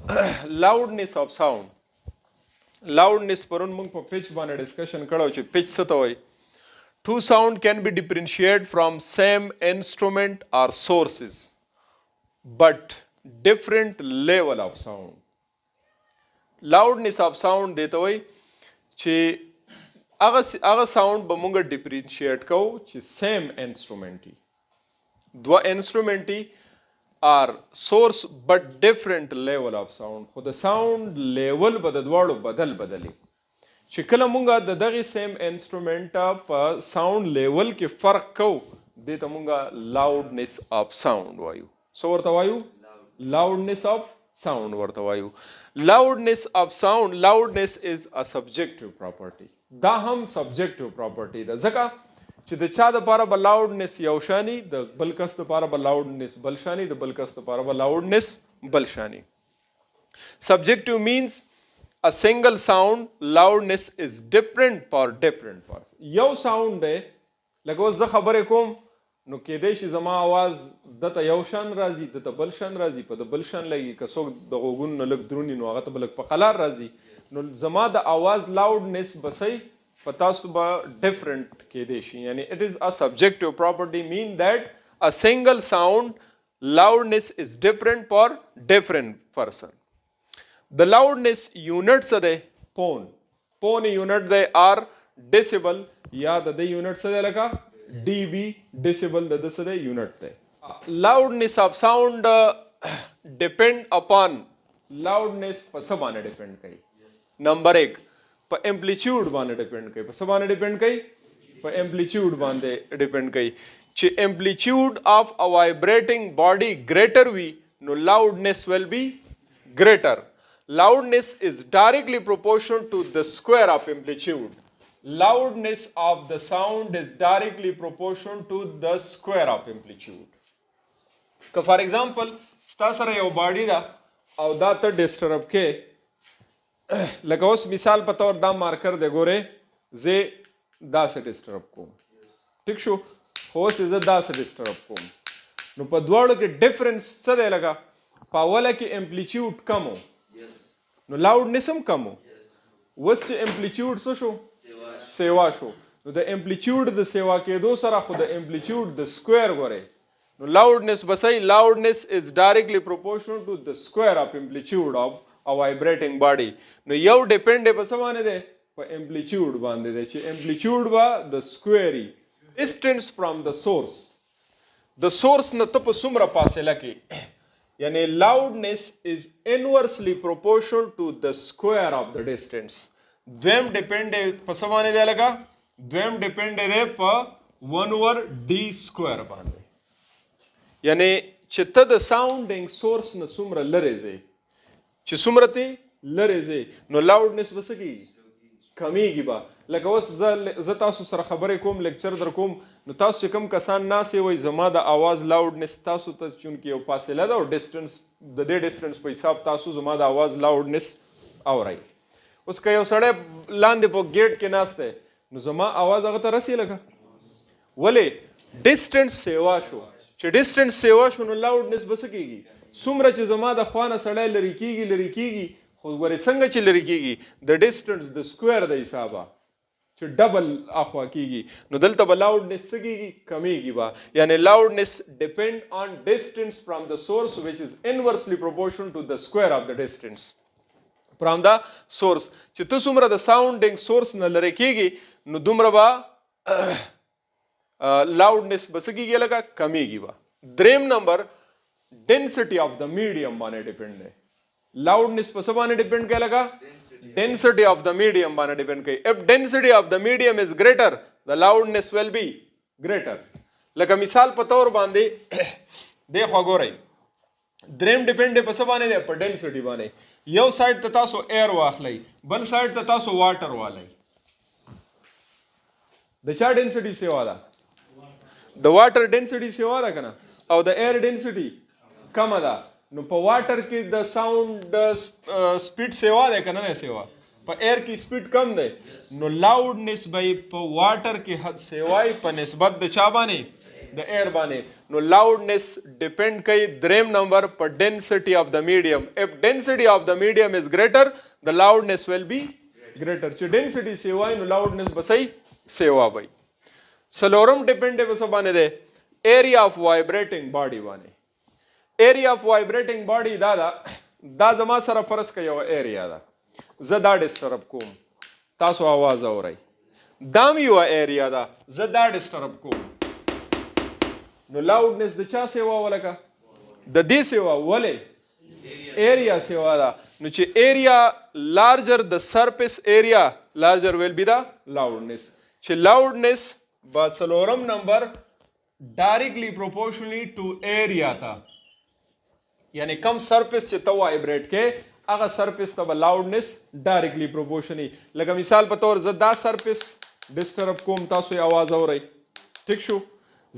loudness of sound. Loudness پرون موږ په pitch باندې ډسکشن کړو چې pitch څه ته وایي. Two sound can be differentiated from same instrument or sources, but different level of sound. Loudness of sound دیته وایي چې هغه sound به موږ differentiate کوو چې same instrument وي. دوه انسټرومنټ are source but different level of sound. خو د sound level به د دواړو بدلي چې کله مونږه د دغه سیم انسټرومنټ په sound level کې فرق کوو دې ته مونږه loudness of sound وایو. څه ورته وایو؟ loudness of sound ورته وایو. loudness of sound, loudness is a subjective property. دا هم subjective property ده ځکه چې د چا دپاره به لاوډنس یو شانی د بل کس دپاره به لاوډنس بل شانی د بل کس دپاره به لاوډنس بل شانی. Subjective means a single sound loudness is different for different person. یو ساوند دی لکه اوس زه خبرې کوم نو کېدای شي زما आवाज دته یو شان راځي دته بل شان راځي په د بل شان لګي که څوک د غوږونو نه لږ دروني نو هغه ته به لږ په قلار راځي نو زما د आवाज لاوډنس بسئ په تاسو به ډفرنٹ کېدای شي. یعنی it is a subjective property mean that a single sound loudness is different for different person. The loudness unit څه دی؟ پون. پون unit دی are decibel یا د دې unit څه دی لکه dB decibel د څه دی unit دی. Loudness of sound depend upon loudness په څه باندې depend کوي؟ نمبر 1 په امپلیټیوډ باندې ډیپند کوي. په څه باندې ډیپند کوي؟ په امپلیټیوډ باندې ډیپند کوي. چې امپلیټیوډ اف ا وایبریټینګ باډي ګریټر وي نو لاوډنس ول بی ګریټر. لاوډنس از ډایرکټلی پروپورشنل ټو د سکوयर اف امپلیټیوډ. لاوډنس اف د ساوند از ډایرکټلی پروپورشنل ټو د سکوयर اف امپلیټیوډ. که فار ایگزامپل ستا سره یو باډي ده او دا ته ډسټرب کې لکه اوس مثال په تور دا مارکر دی ګورې زه داسې ډسټرب کوم ټیک شو خو اوس زه داسې ډسټرب کوم نو په دواړو کې ډفرنس څه دی لکه په اوله کې امپلیټیوډ کم و نو لاوډنس هم کم و. اوس چې امپلیټیوډ څه شو؟ سیوا شو. نو د امپلیټیوډ د سیوا کېدو سره خو د امپلیټیوډ د سکویر ګورې نو لاوډنس بسئ لاوډنس از ډایرکټلی پروپورشنل ټو د سکویر اف امپلیټیوډ اف a vibrating body. نو یو ډیپند په څه باندې دی؟ په امپلیټیوډ باندې دی چې امپلیټیوډ به د سکویر ډسټنس فرام د سورس. د سورس نه ته په څومره فاصله کې یعنی لاوډنس از انورسلی پروپورشنل ټو د سکویر اف د ډسټنس. دویم ډیپند په څه باندې دی لکه دویم ډیپند دی په 1/d سکویر باندې. یعنی چې ته د ساوندینګ سورس نه څومره لرې ځې چې څومره ته لرې ځې نو لاوډنس به څه کېږي؟ کمیږي به. لکه اوس زه تاسو سره خبرې کوم لیکچر در کوم نو تاسو چې کوم کسان ناست وئ زما د آواز لاوډنس تاسو ته چونکې یو فاصله ده او ډسټنس د دې ډسټنس په حساب تاسو زما د آواز لاوډنس اورئ. اوس که یو سړی لاندې په ګیټ کې ناست دی نو زما آواز هغه ته رسي لکه ولې ډسټنس سیوا شو. چې ډسټنس سیوا شو نو لاوډنس به څه کېږي؟ څومره چې زما د خوا نه سړی لرې کېږي خو ګورې څنګه چې لرې کېږي د ډسټنس د سکویر د حسابه چې ډبل اخوا کېږي نو دلته به لاوډنس څه کېږي؟ کمیږي به. یعنی لاوډنس ډیپینډ آن ډسټنس فرام د سورس وچ از انورسلی پروپورشنل ټو د سکویر اف د ډسټنس فرام د سورس. چې ته څومره د ساوندینګ سورس نه لرې کېږي نو دومره به لاوډنس به څه کېږي لکه کمیږي به. دریم نمبر density of the medium باندې ډیپند دی. لاوډنس په څه باندې ډیپند کوي لکه density of the medium باندې ډیپند کوي. if density of the medium is greater the loudness will be greater. لکه مثال په تور باندې دی خو ګورئ دریم ډیپند په څه باندې دی؟ په ډنسټي باندې. یو سایډ ته تاسو ایر واخلئ بل سایډ ته تاسو واټر والئ د چا ډنسټي سیوا ده؟ د واټر ډنسټي سیوا ده که نه او د ایر ډنسټي کمه ده. نو په واټر کې د ساوند سپیډ سیوا دی که نه دی سیوا؟ په ایر کې سپیډ کم دی نو لاوډنس به په واټر کې حد سیوای په نسبت د چا باندې؟ د ایر باندې نو لاودنس ډیپند کوي دریم نمبر په ډینسټي اف د میډیم اف ډینسټي اف د میډیم از ګریټر د لاودنس ویل بی ګریټر چې ډینسټي سیوای نو لاودنس بسای سیوا وای سلورم ډیپند په څه باندې ده ایریا اف وایبریټینګ باډي باندې ایریا اف وایبریټینګ باډي دا زما سره فرض کوي یو ایریا ده زه دا ډسټرب کوم تاسو आवाज اورئ دام یو ایریا ده زه دا ډسټرب کوم نو لاودنس د چا سیوا ولکه د دې سیوا ولې ایریا سیوا ده نو چې ایریا لارجر د سرفیس ایریا لارجر ویل بی دا لاودنس چې لاودنس با څلورم نمبر ډایرکټلی پروپورشنلی ټو ایریا تا یعنی کم سرفیس چې تو وایبریټ کې هغه سرفیس ته لاودنس ډایرکټلی پروپورشنلی لکه مثال په تور زه دا سرفیس ډسټرب کوم تاسو یې आवाज اورئ ٹھیک شو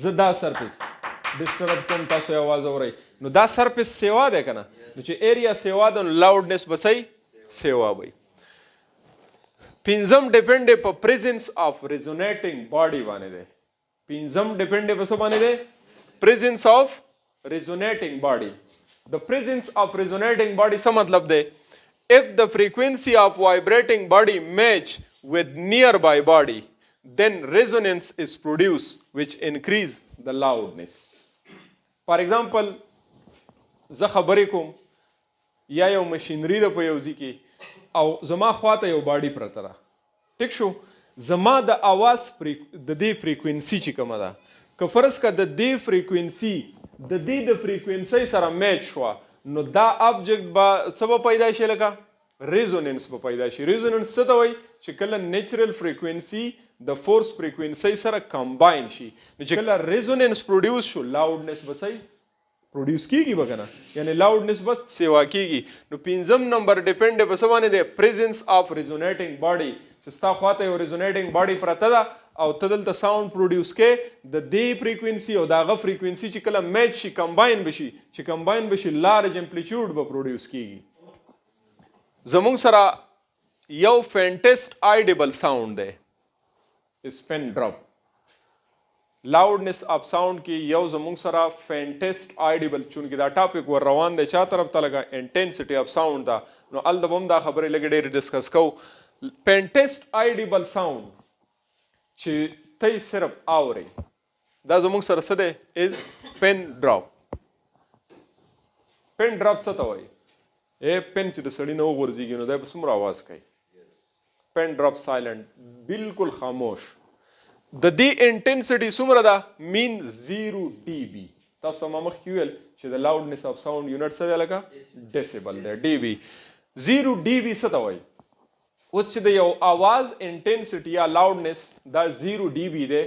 زه دا سرفیس ډسټرب کوم تاسو یې आवाज اورئ نو دا سرفیس سیوا ده کنه نو چې ایریا سیوا ده نو لاودنس بسای سیوا وي پنځم ډیپند په پریزنس اف ریزونیټینګ باډي باندې ده پنځم ډیپند په څه باندې ده پریزنس اف ریزونیټینګ باډي the presence of resonating body څه مطلب دی if the frequency of vibrating body match with nearby body then resonance is produced which increase the loudness for example زه خبرې کوم یا یو مشینری ده په یو ځای کې او زما خواته یو باډي پرته ده ټیک شو زما د اواز د دې فریکوینسي چې کومه ده که فرض که د دې فریکوینسي د دې د فریکوینسي سره میچ شو نو دا ابجیکټ به څه پیدا شي لکه ریزوننس به پیدا شي ریزوننس څه ته وایي چې کله نیچرل فریکوینسي د فورس فریکوینسي سره کمباین شي نو چې کله ریزوننس پروډیوس شو لاودنس به صحیح پروډیوس کیږي به کنه یعنی لاودنس بس سیوا کیږي نو پنځم نمبر ډیپند په څه باندې دی پریزنس اف ریزونیټینګ باډي چې ستا خواته یو ریزونیټینګ باډي پرته ده او ته دلته ساوند پروډیوس کې د دې فریکوینسي او دغه فریکوینسي چې کله میچ شي کمباین بشي چې کمباین بشي لارج امپلیټیوډ به پروډیوس کیږي زمونږ سره یو فینټیسټ آیډیبل ساوند دی سپن ډراپ لاودنس اف ساوند کې یو زمونږ سره فینټیسټ آیډیبل چونکې دا ټاپک ور روان دی چا طرف ته لګه انټنسټي اف ساوند دا نو ال د بم دا خبرې لګې ډېر ډسکس کو فینټیسټ آیډیبل ساوند چې ته صرف اوري دا زموږ سره څه دی از پن ډراپ پن ډراپ څه ته وایي پن چې د سړي نه وغورځېږي نو دی به څومره اواز کوي پن ډراپ سایلنټ بالکل خاموش د دې انټنسټي څومره ده مین 0 ډي بي تاسو ما مخکې ویل چې د لاودنس اف ساوند یونټ څه دی لکه ډیسیبل دی ډي بي 0 ډي بي څه ته وایي اوس چې د یو आवाज انټنسټي یا لاودنس دا 0 ډي بي دی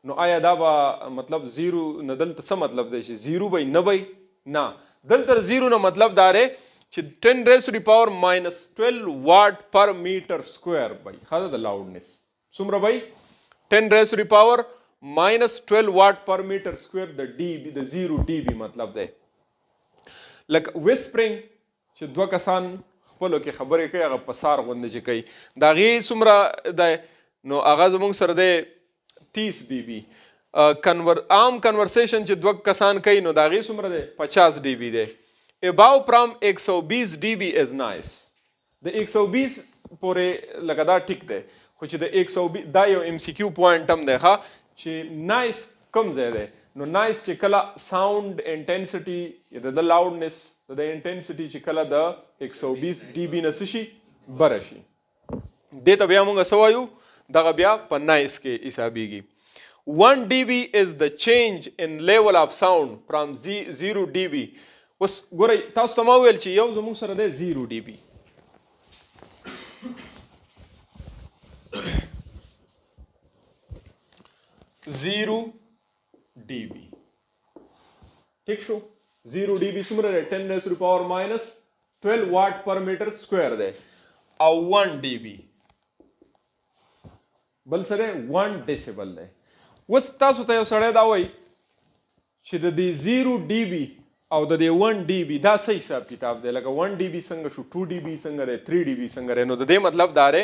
نو آیا دا به مطلب 0 نه دلته څه مطلب دی چې 0 به نه وي نه دلته 0 نه مطلب دا دی چې 10 raised to the power minus 12 watt per meter square by خاطر د لاودنس څومره وي 10 raised to the power minus 12 watt per meter square د ډي بي د 0 ډي بي مطلب دی لکه ویسپرینګ چې دوه کسان خپلو کې خبرې کوي هغه په سار غوندې چې کوي د هغې څومره دی نو هغه زموږ سره دی 30 ډي بي عام کنورسیشن چې دوه کسان کوي نو د هغې څومره دی 50 ډي بي دی above from 120 ډي بي از نایس د 120 پورې لکه دا ټیک دی خو چې د 120 دا یو ام سی کیو پوینټ هم دی ښه چې نایس کوم ځای دی نو نایس چې کله ساوند انټنسټي د لاودنس د انټنسټي چې کله د 120 ډي بي نه څه شي بره شي دې ته بیا موږ څه وایو دغه بیا په نایس کې حسابیږي 1 dB is the change in level of sound from 0 dB اوس ګورئ تاسو ته ما ویل چې یو زموږ سره دی 0 dB 0 dB ٹھیک شو 0 dB څومره دی 10 raised to the power minus 12 watt per meter square دی او 1 dB بل سره 1 decibel دی اوس تاسو ته یو سړی دا وایي چې د دې 0 dB او د دې 1 dB دا صحیح حساب کتاب دی لکه 1 dB څنګه شو 2 dB څنګه دی 3 dB څنګه دی نو د دې مطلب دا دی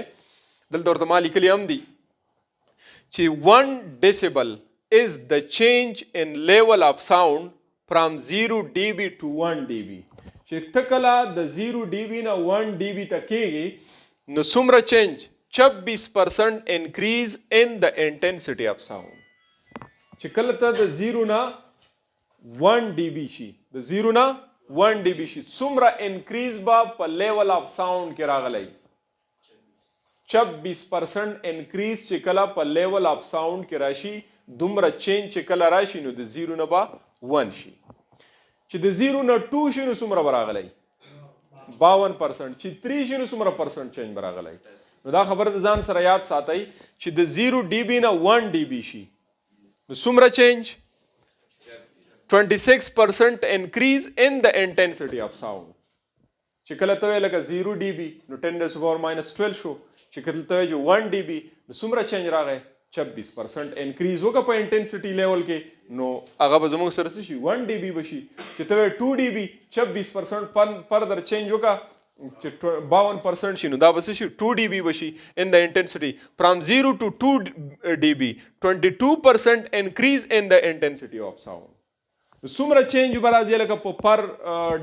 دلته ورته ما لیکلی هم دي چې 1 decibel is the change in level of sound from 0 dB to 1 dB. چې تکلا د 0 dB نه 1 dB ته کېږي نو څومره چینج 26% increase in the intensity of sound. چې کله ته د 0 نه 1 dB شي د 0 نه 1 dB شي څومره انکریز با په لیول اف ساوند کې راغلی 26% انکریز چې کله په لیول اف ساوند کې راشي دومره چینج چې کله راشي نو د 0 نه با 1 شي چې د 0 نه 2 شي نو څومره براغلی 52% چې 3 شي نو څومره پرسنټ چینج براغلی نو دا خبره د ځان سره یاد ساتئ چې د 0 dB نه 1 dB شي نو څومره چینج 26% increase in the intensity of sound. چې کله ته لکه 0 dB نو 10 to the power minus 12 شو چې کله ته 1 dB نو څومره چینج راغی 26% increase وکړه په intensity level کې نو هغه به زموږ سره شي 1 dB بشي چې ته 2 dB 26% further change وکړه چې 52% شي نو دا به شي 2 dB بشي in the intensity from 0 to 2 dB 22% increase in the intensity of sound. څومره چینج به راځي لکه په پر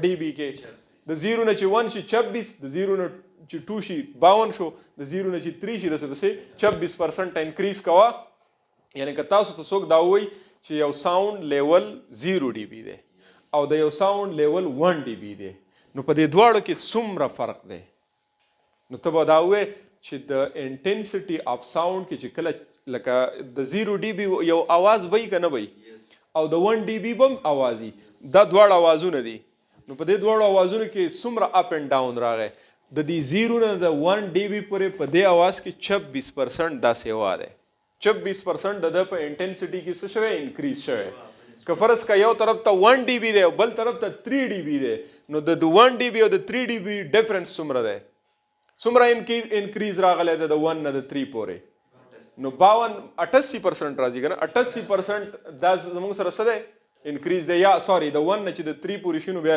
ډي بي کې د 0 نه چې 1 شي 26 د 0 نه چې 2 شي 52 شو د 0 نه چې 3 شي داسې 26% انکریز کوه یعنی که تاسو ته څوک دا وایي چې یو ساوند لیول 0 ډي بي دی او د یو ساوند لیول 1 ډي بي دی نو په دې دواړو کې څومره فرق دی نو ته به دا وایې چې د انټنسټي اف ساوند کې چې کله لکه د 0 ډي بي یو आवाज وایي که نه وایي او د 1 dB بم اوازي دا دواړه اوازونه دي نو په دې دواړو اوازونو کې څومره اپ اینڈ ډاون راغی د دې 0 نه د 1 dB پورې په دې اواز کې 26% دا سیوا ده 26% د په انټنسټي کې څه شوی انکریز شوی که فرض کا یو طرف ته 1 dB دی او بل طرف ته 3 dB دی نو د 1 dB او د 3 dB ډیفرنس څومره ده څومره انکریز راغلی د 1 نه د 3 پورې نو 88% راځي کنه 88% دا زموږ سره څه دی انکریز دی یا سوري د 1 نه چې د 3 پورې شنو بیا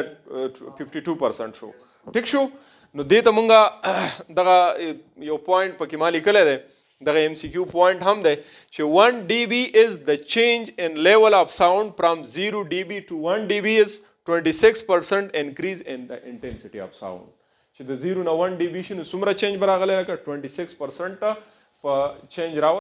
52% شو ټیک شو نو دې ته مونږه دغه یو پوینټ پکې ما لیکلی دی دغه ام سی کیو پوینټ هم دی چې 1 dB is the change in level of sound from 0 dB to 1 dB is 26% increase in the intensity of sound چې د 0 نه 1 dB شنو څومره چینج براغلی لکه 26% په چینج راو